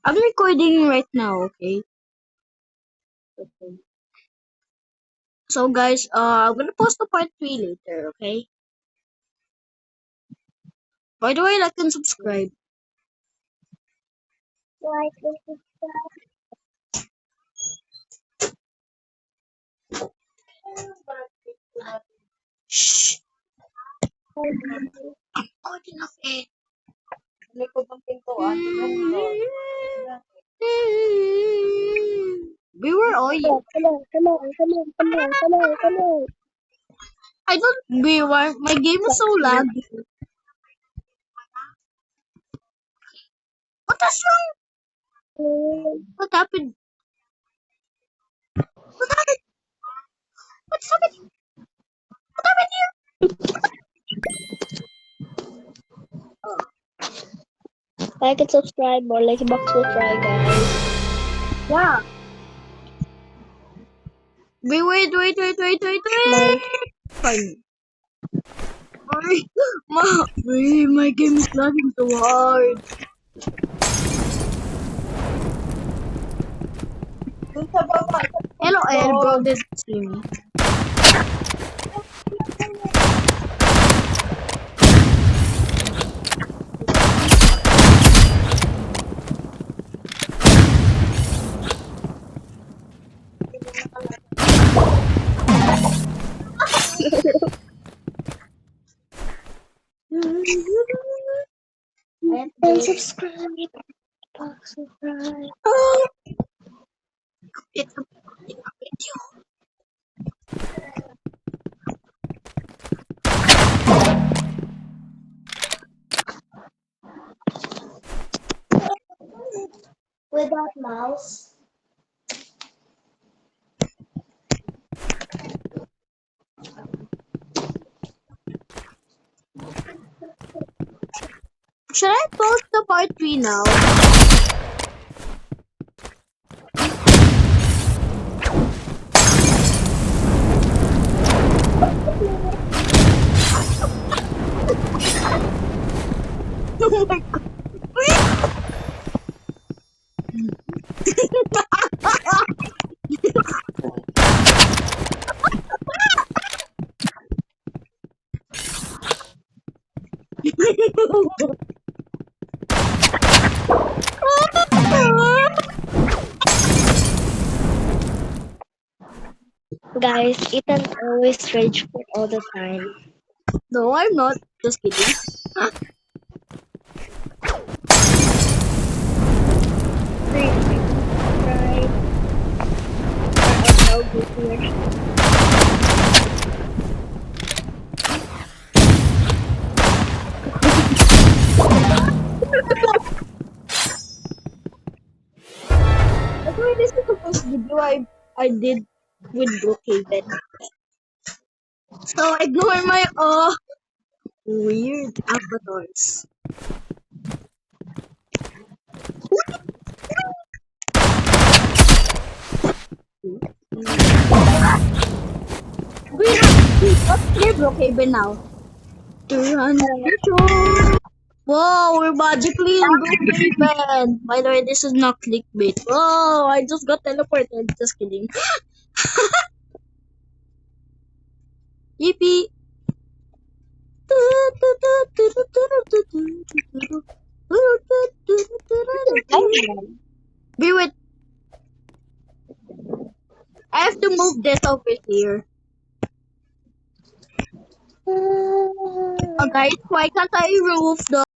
I'm recording right now, okay? Okay. So guys, I'm gonna post the part 3 later, okay? By the way, like and subscribe. Like and subscribe. Shh! Good enough eh. Likod ng pintuan, tignan mo. Where are you? Come on, come on, come on, come on, come on, come on. I don't beware. My game is so laggy. What is wrong? What happened? What happened? What's happening? What happened here? Like and subscribe, more like a box will try, guys. Yeah. Wait. My Fine. My game is lagging so hard. Dun sa baba. Hello, bro. This is me. and subscribe, box will try. It's a video. Without mouse. Should I post the part 3 now? Oh my god. Guys, Ethan always rage for all the time. No, I'm not. Just kidding. Please subscribe. Or here. That's why this is the first video I did with Brookhaven. So ignore my weird avatars. What's near Brookhaven now? 200. Whoa, we're magically in Brookhaven. By the way, this is not clickbait. Whoa, I just got teleported. Just kidding. Yippee. Be with. I have to move this over here. Guys, why can't I remove the